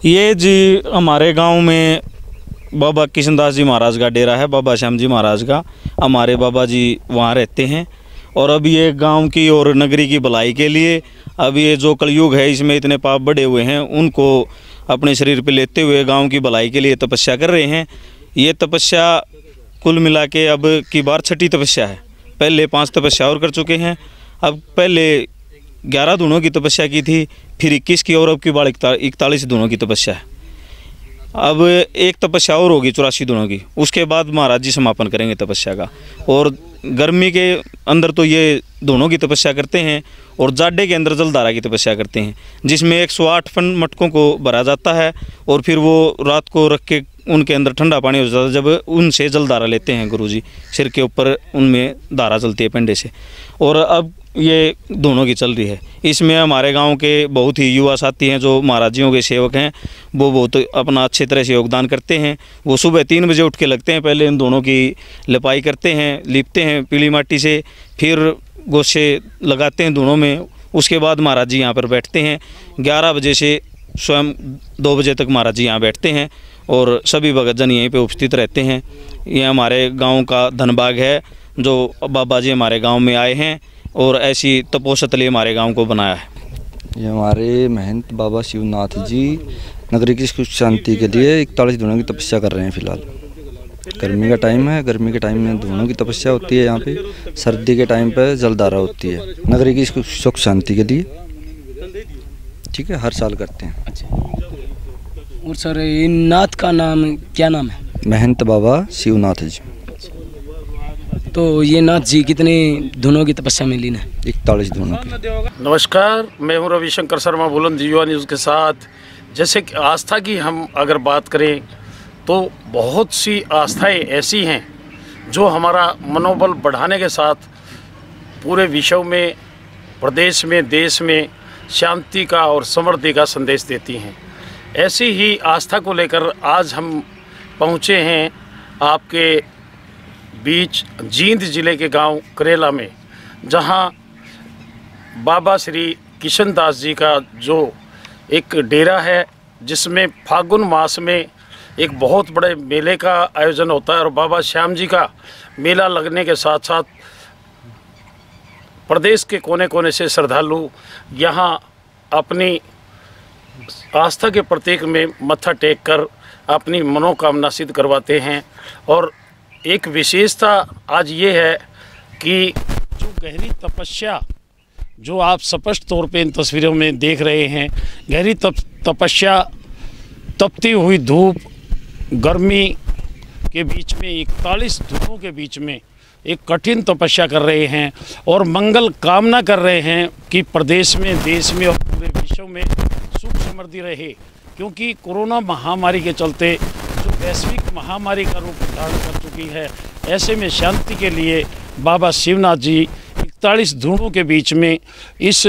ये जी हमारे गांव में बाबा किशनदास जी महाराज का डेरा है, बाबा श्याम जी महाराज का। हमारे बाबा जी वहाँ रहते हैं। और अब ये गांव की और नगरी की भलाई के लिए अब ये जो कलयुग है इसमें इतने पाप बढ़े हुए हैं उनको अपने शरीर पे लेते हुए गांव की भलाई के लिए तपस्या कर रहे हैं। ये तपस्या कुल मिला के अब की बार 6ठी तपस्या है। पहले 5 तपस्या और कर चुके हैं। अब पहले 11 दिनों की तपस्या की थी, फिर 21 की और अब की बार 41 दिनों की तपस्या है। अब एक तपस्या और होगी 84 दिनों की, उसके बाद महाराज जी समापन करेंगे तपस्या का। और गर्मी के अंदर तो ये दोनों की तपस्या करते हैं और जाडे के अंदर जलधारा की तपस्या करते हैं, जिसमें 108 फन मटकों को भरा जाता है और फिर वो रात को रख के उनके अंदर ठंडा पानी हो जाता है। जब उनसे जलधारा लेते हैं गुरुजी, सिर के ऊपर उनमें धारा चलती है पेंडे से। और अब ये दोनों की चल रही है। इसमें हमारे गांव के बहुत ही युवा साथी हैं जो महाराज जियों के सेवक हैं, वो बहुत अपना अच्छी तरह से योगदान करते हैं। वो सुबह 3 बजे उठ के लगते हैं, पहले इन दोनों की लिपाई करते हैं, लिपते हैं पीली माटी से, फिर गोशे लगाते हैं दोनों में। उसके बाद महाराज जी यहाँ पर बैठते हैं। 11 बजे से स्वयं 2 बजे तक महाराज जी यहाँ बैठते हैं और सभी भगतजन यहीं पे उपस्थित रहते हैं। ये हमारे गांव का धनबाग है जो बाबा जी हमारे गांव में आए हैं और ऐसी तपोस्थली हमारे गांव को बनाया है। ये हमारे महंत बाबा शिवनाथ जी नगरी की सुख शांति के लिए 41 दिनों की तपस्या कर रहे हैं। फिलहाल गर्मी का टाइम है, गर्मी के टाइम में दिनों की तपस्या होती है यहाँ पे। सर्दी के टाइम पे जलधारा होती है नगरी की सुख शांति के लिए। ठीक है, हर साल करते हैं। अच्छा, और सर इन नाथ का नाम क्या नाम है? महंत बाबा शिवनाथ जी। तो ये नाथ जी कितने दिनों की तपस्या में लीन है? 41 दिनों की। नमस्कार, मैं हूँ रविशंकर शर्मा बुलंद युवा न्यूज़ के साथ। जैसे कि आस्था की हम अगर बात करें तो बहुत सी आस्थाएं ऐसी हैं जो हमारा मनोबल बढ़ाने के साथ पूरे विश्व में, प्रदेश में, देश में शांति का और समृद्धि का संदेश देती हैं। ऐसी ही आस्था को लेकर आज हम पहुँचे हैं आपके बीच जींद जिले के गांव करेला में, जहां बाबा श्री किशनदास जी का जो एक डेरा है, जिसमें फागुन मास में एक बहुत बड़े मेले का आयोजन होता है। और बाबा श्याम जी का मेला लगने के साथ साथ प्रदेश के कोने कोने से श्रद्धालु यहाँ अपनी आस्था के प्रतीक में मत्था टेक कर अपनी मनोकामना सिद्ध करवाते हैं। और एक विशेषता आज ये है कि जो गहरी तपस्या जो आप स्पष्ट तौर पे इन तस्वीरों में देख रहे हैं, गहरी तपस्या, तपती हुई धूप, गर्मी के बीच में 41 दिनों के बीच में एक कठिन तपस्या कर रहे हैं और मंगल कामना कर रहे हैं कि प्रदेश में, देश में और पूरे विश्व में सुख समृद्धि रहे। क्योंकि कोरोना महामारी के चलते जो वैश्विक महामारी का रूप धारण कर चुकी है, ऐसे में शांति के लिए बाबा शिवनाथ जी 41 दिनों के बीच में इस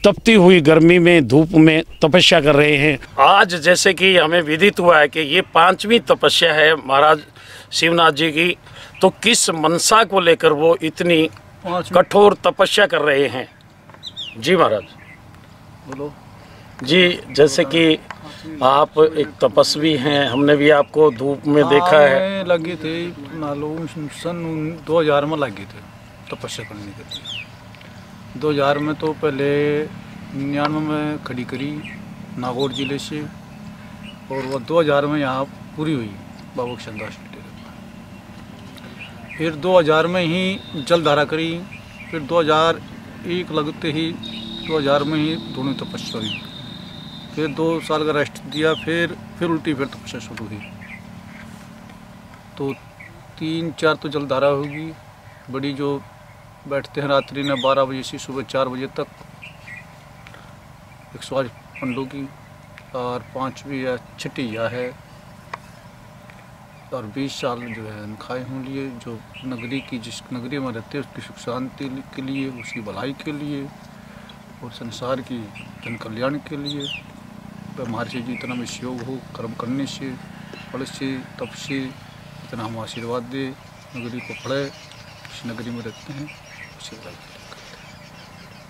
तपती हुई गर्मी में, धूप में तपस्या कर रहे हैं। आज जैसे कि हमें विदित हुआ है कि ये 5वीं तपस्या है महाराज शिवनाथ जी की, तो किस मनसा को लेकर वो इतनी कठोर तपस्या कर रहे हैं? जी महाराज बोलो जी। जैसे कि आप एक तपस्वी हैं, हमने भी आपको धूप में देखा है। लगे थे सन 2000 में लगे थे तपस्या करने के लिए। 2000 में तो पहले 99 में खड़ी करी नागौर जिले से, और वो 2000 में यहाँ पूरी हुई बाबा किशनदास जी। फिर 2000 में ही जलधारा करी, फिर 2001 लगते ही 2000 में ही दोनों तपस्या हुई। फिर 2 साल का रेस्ट दिया, फिर उल्टी फिर तपस्या शुरू हुई। तो 3-4 तो जलधारा होगी बड़ी, जो बैठते हैं रात्रि में 12 बजे से सुबह 4 बजे तक 108 पंडों की, और 5वीं या 6ठी या है, और 20 साल जो है खाए हों लिए, जो नगरी की, जिस नगरी में रहते हैं उसकी सुख शांति के लिए, उसकी भलाई के लिए और संसार की जन कल्याण के लिए। हमारे से जितना में सहयोग हो कर्म करने से, फल से, तप से, इतना हम आशीर्वाद दे, नगरी को पढ़े, इस नगरी में रहते हैं, उसे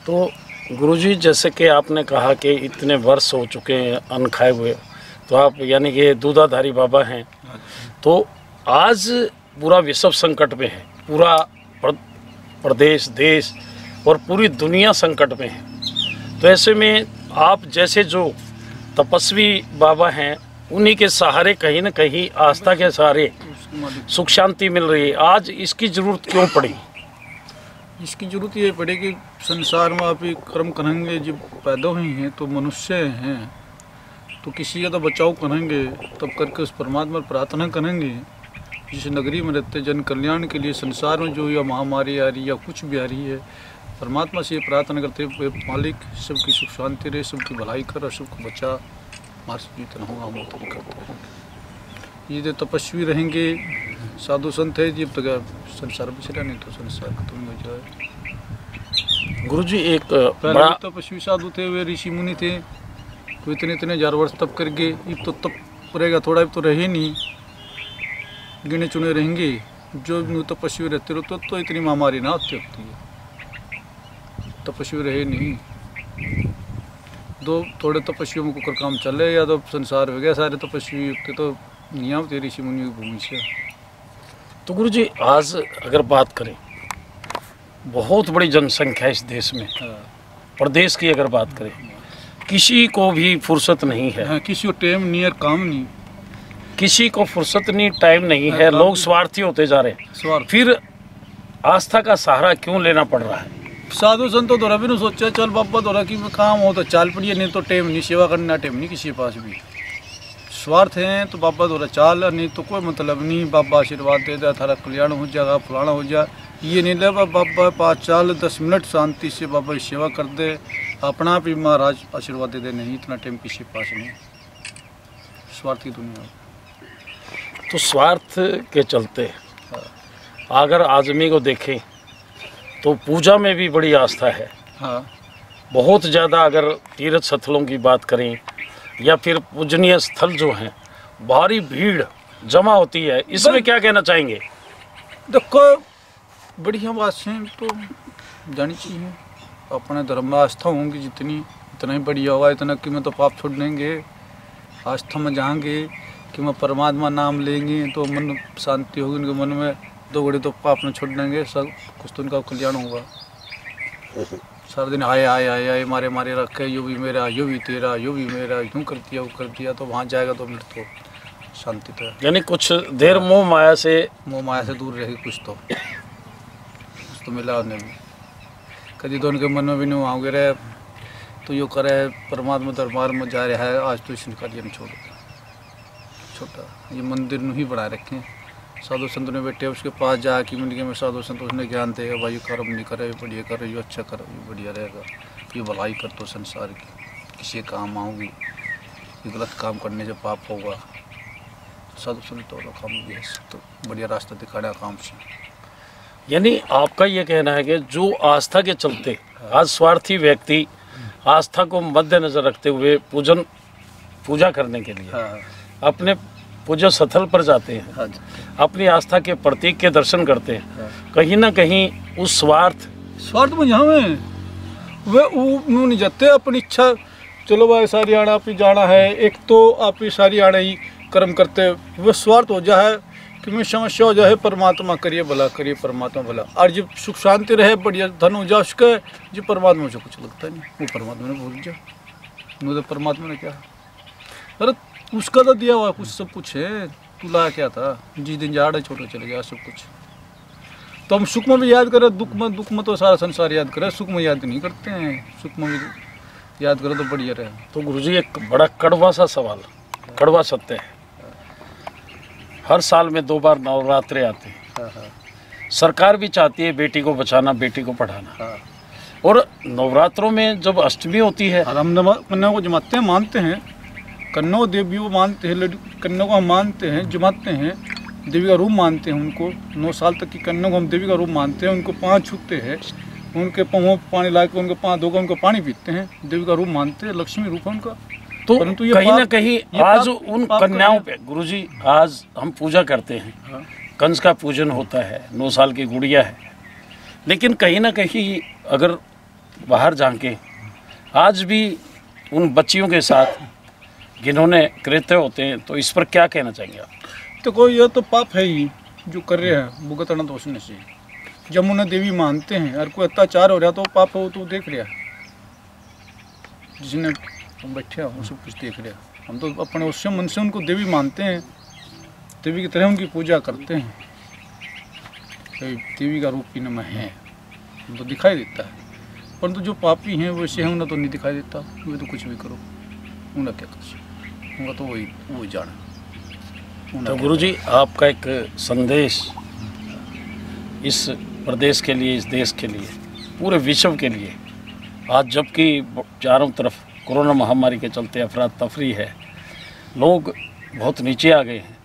तो गुरुजी, जैसे कि आपने कहा कि इतने वर्ष हो चुके हैं अन्न खाए हुए, तो आप यानी कि दूधाधारी बाबा हैं, तो आज पूरा विश्व संकट में है, पूरा प्रदेश, देश और पूरी दुनिया संकट में है। तो ऐसे में आप जैसे जो तपस्वी बाबा हैं, उन्हीं के सहारे कहीं न कहीं आस्था के सहारे सुख शांति मिल रही है। आज इसकी ज़रूरत क्यों पड़ी? इसकी ज़रूरत ये पड़ी कि संसार में आप ही कर्म करेंगे, जब पैदा हुए हैं तो मनुष्य हैं, तो किसी का तो बचाव करेंगे, तब करके उस परमात्मा प्रार्थना करेंगे जिस नगरी में रहते जन कल्याण के लिए। संसार में जो या महामारी आ रही है या कुछ भी आ रही है, परमात्मा से ये प्रार्थना करते हैं, मालिक सबकी सुख शांति रहे, सबकी भलाई कर और सबको बचा, हमारे से जितना होगा हम उतना करते हैं। ये जो तपस्वी रहेंगे, साधु संत है, जब तक संसार में चला नहीं तो संसार खत्म हो जाए। गुरुजी, एक पहले बड़ा तपस्वी साधु थे, वे ऋषि मुनि थे, तो इतने हजार वर्ष तप करके, अब तो तप रहेगा थोड़ा, तो रहे नहीं, गिने चुने रहेंगे। जो तपस्वी रहते रहो तो इतनी महामारी ना होती है, तपस्वी रहे नहीं। दो थोड़े तपस्वियों को कर काम चले, या तो संसार हो गया, सारे तपस्वी होते तो नियम थे ऋषि मुनि की भूमि से। तो गुरुजी, आज अगर बात करें, बहुत बड़ी जनसंख्या है इस देश में, प्रदेश की अगर बात करें, किसी को भी फुर्सत नहीं है। हाँ, किसी को टाइम नहीं है, काम नहीं, किसी को फुर्सत नहीं, टाइम नहीं है, लोग स्वार्थी होते जा रहे हैं। स्वार्थ। फिर आस्था का सहारा क्यों लेना पड़ रहा है? साधु संतों द्वारा भी नहीं सोचा, चल बाबा द्वारा कि काम हो तो चाल पड़िए, नहीं तो टाइम नहीं, सेवा करना टाइम नहीं किसी के पास भी। स्वार्थ हैं तो बाबा द्वारा चाल, नहीं तो कोई मतलब नहीं, बाबा आशीर्वाद दे दे, थारा कल्याण हो जाएगा, फलाना हो जाए, ये नहीं ले बाबा पाँच चाल 10 मिनट शांति से बाबा की सेवा कर दे, अपना भी महाराज आशीर्वाद दे दे, नहीं इतना टाइम किसी के पास नहीं। स्वार्थ की दुनिया। तो स्वार्थ के चलते अगर आदमी को देखें तो पूजा में भी बड़ी आस्था है। हाँ, बहुत ज़्यादा अगर तीर्थ स्थलों की बात करें या फिर पूजनीय स्थल जो हैं, भारी भीड़ जमा होती है, इसमें क्या कहना चाहेंगे? देखो बढ़िया बात है, तो जानी चाहिए, अपने धर्म में आस्था होंगी जितनी, इतना ही बढ़िया होगा, इतना कि मैं तो पाप छोड़ देंगे, आस्था में जाएंगे कि मैं परमात्मा नाम लेंगे तो मन शांति होगी, उनके मन में 2 घड़ी तो पाप में छोड़ देंगे, सब कुछ तो उनका कल्याण होगा। सारा दिन आए आए आए आए मारे मारे रखे, यो भी मेरा, यो भी तेरा, यो भी मेरा, यूँ कर दिया वो कर दिया, तो वहाँ जाएगा तो फिर तो शांति तो है। यानी कुछ देर मोह माया से दूर रहेगी, कुछ तो मिला उन्हें भी। कभी तो उनके मन में भी नहीं आओगे रहे, तो यो करे परमात्मा दरबार में जा रहा है, आज तो इस कार्य छोड़ छोटा, ये मंदिर नहीं बना रखे, साधु संत ने बैठे उसके पास जाके मिल में साधु संत उसने ज्ञान देगा, भाई कर्म नहीं करे, बढ़िया करे, ये अच्छा करे, ये बढ़िया रहेगा, ये भलाई कर तो संसार की किसी काम आऊँगी, ये गलत काम करने से पाप होगा। साधु संत वाला काम भी है, तो बढ़िया रास्ता दिखाना काम से। यानी आपका ये कहना है कि जो आस्था के चलते आज स्वार्थी व्यक्ति आस्था को मद्देनजर रखते हुए पूजा करने के लिए अपने पूजा स्थल पर जाते हैं, अपनी आस्था के प्रतीक के दर्शन करते हैं, कहीं ना कहीं उस स्वार्थ में यहाँ वे नहीं जाते, अपनी इच्छा, चलो भाई सारी आना आप ही जाना है, एक तो आप ही सारी आना ही कर्म करते, वह स्वार्थ हो जाए कि मैं समस्या हो जाए, परमात्मा करिए भला, करिए परमात्मा भला, और जब सुख शांति रहे, बढ़िया धन हो जाए उसका, जो परमात्मा मुझे कुछ लगता नहीं, वो परमात्मा ने भूल जाए, मुझे परमात्मा ने क्या, अरे उसका तो दिया हुआ कुछ, सब कुछ है, तू लाया क्या था, जिस दिन झाड़ छोटे चले गया सब कुछ। तो हम सुख में भी याद करें, दुख में तो सारा संसार याद करे, सुख में याद नहीं करते हैं, सुख में भी याद करो तो बढ़िया रहे। तो गुरुजी, एक बड़ा कड़वा सा सवाल, कड़वा सत्य है, हर साल में 2 बार नवरात्रे आते हैं, सरकार भी चाहती है बेटी को बचाना, बेटी को पढ़ाना, और नवरात्रों में जब अष्टमी होती है, हम कन्या को जमाते हैं, मानते हैं, कन्या देवी को मानते हैं, कन्या को हम मानते हैं, जमाते हैं, देवी का रूप मानते हैं उनको, 9 साल तक की कन्या को हम देवी का रूप मानते हैं, उनको 5 छूते हैं, उनके पाँव पानी ला के उनके 5 धोकर उनको पानी पीते हैं, देवी का रूप मानते हैं, लक्ष्मी रूप है उनका। तो कहीं ना कहीं आज उन कन्याओं पे गुरुजी, आज हम पूजा करते हैं, कंस का पूजन होता है, 9 साल की गुड़िया है, लेकिन कहीं ना कहीं अगर बाहर जाके आज भी उन बच्चियों के साथ जिन्होंने कृत्य होते हैं, तो इस पर क्या कहना चाहेंगे आप? तो कोई ये तो पाप है ही जो कर रहे हैं, भुगतना तो उसने से। जब उन्हें देवी मानते हैं और कोई अत्याचार हो रहा तो पाप हो तो देख लिया, जिसने बैठा वो सब कुछ देख लिया। हम तो अपने उससे मन से उनको देवी मानते हैं, देवी की तरह उनकी पूजा करते हैं। देवी का रूप ही में है, तो दिखाई देता है, परंतु जो पापी हैं वैसे हैं, उन्हें तो नहीं दिखाई देता। वे तो कुछ भी करो, उन्हें क्या कर, उनका तो वही जाना। तो गुरुजी, आपका एक संदेश इस प्रदेश के लिए, इस देश के लिए, पूरे विश्व के लिए, आज जबकि चारों तरफ कोरोना महामारी के चलते अफरा तफरी है, लोग बहुत नीचे आ गए हैं,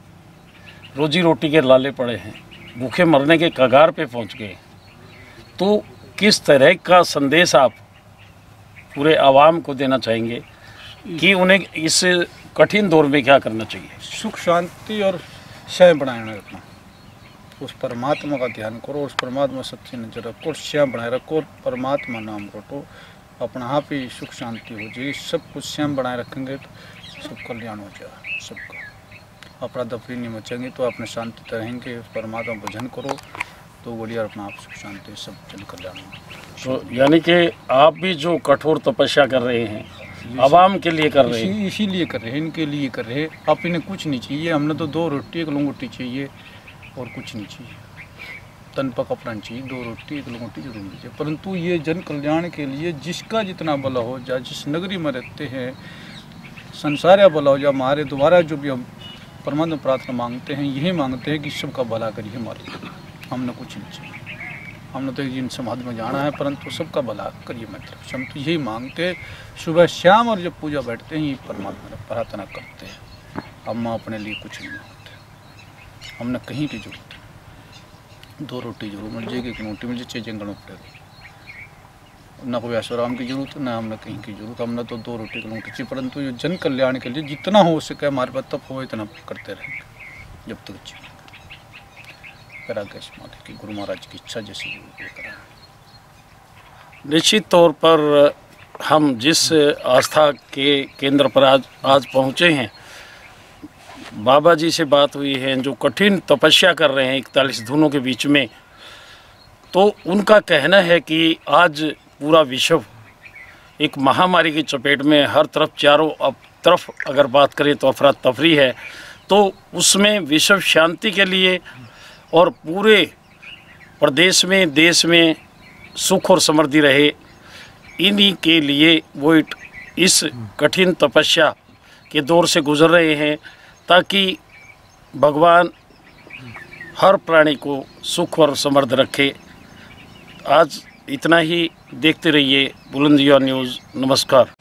रोजी रोटी के लाले पड़े हैं, भूखे मरने के कगार पे पहुंच गए, तो किस तरह का संदेश आप पूरे आवाम को देना चाहेंगे कि उन्हें इस कठिन दौर में क्या करना चाहिए? सुख शांति और क्षय बनाए रखना, उस परमात्मा का ध्यान करो, उस परमात्मा सच्ची नजर रखो, क्षय बनाए रखो, परमात्मा नाम रटो, अपना आप ही सुख शांति हो जाएगी। सब कुछ स्वयं बनाए रखेंगे तो सब कल्याण हो जाएगा, सबका अपना दफरी नहीं मचेंगे तो अपने शांति तो रहेंगे। परमात्मा भजन करो तो बढ़िया, अपना आप सुख शांति सब जन कल्याण हो। तो यानी कि आप भी जो कठोर तपस्या कर रहे हैं, आवाम के लिए कर रहे हैं, इसीलिए कर रहे हैं, इनके लिए कर रहे हैं। आप इन्हें कुछ नहीं चाहिए, हमने तो 2 रोटी 1 लंगोटी चाहिए और कुछ नहीं चाहिए। तन पर कपड़ा नहीं चाहिए, 2 रोटी 1 लंगोटी जरूर नहीं चाहिए, परंतु ये जन कल्याण के लिए जिसका जितना भला हो जाए, जिस नगरी में रहते हैं संसार या भला हो जाए, हमारे द्वारा जो भी हम परमात्मा प्रार्थना मांगते हैं, यही मांगते हैं कि सबका भला करिए हमारे। हमने कुछ नहीं चाहिए, हमने तो इन समाधि में जाना है, परंतु सबका भला करिए मैं तरफ से। हम तो यही मांगते हैं, सुबह शाम और जब पूजा बैठते हैं ये परमात्मा ने प्रार्थना करते हैं। हम अपने लिए कुछ नहीं मांगते, हमने कहीं की जरूरत है, 2 रोटी जरूर मिल जाएगी, 1 रोटी मिल जाए, 6 जंगलों पड़ेगा, ना कोई ऐश्वर्याम की जरूरत है, ना हमने कहीं की जरूरत। हमने तो 2 रोटी 1 रोटी चाहिए, परंतु ये जन कल्याण के लिए जितना हो सके हमारे पास तब हो इतना करते रहेंगे जब तक जी की गुरु महाराज की इच्छा जैसी करा। निश्चित तौर पर हम जिस आस्था के केंद्र पर आज पहुँचे हैं, बाबा जी से बात हुई है जो कठिन तपस्या कर रहे हैं 41 धुनों के बीच में, तो उनका कहना है कि आज पूरा विश्व एक महामारी की चपेट में, हर तरफ चारों तरफ अगर बात करें तो अफरा तफरी है, तो उसमें विश्व शांति के लिए और पूरे प्रदेश में, देश में सुख और समृद्धि रहे, इन्हीं के लिए वो इस कठिन तपस्या के दौर से गुजर रहे हैं, ताकि भगवान हर प्राणी को सुख और समृद्ध रखे। आज इतना ही, देखते रहिए बुलंदिया न्यूज़। नमस्कार।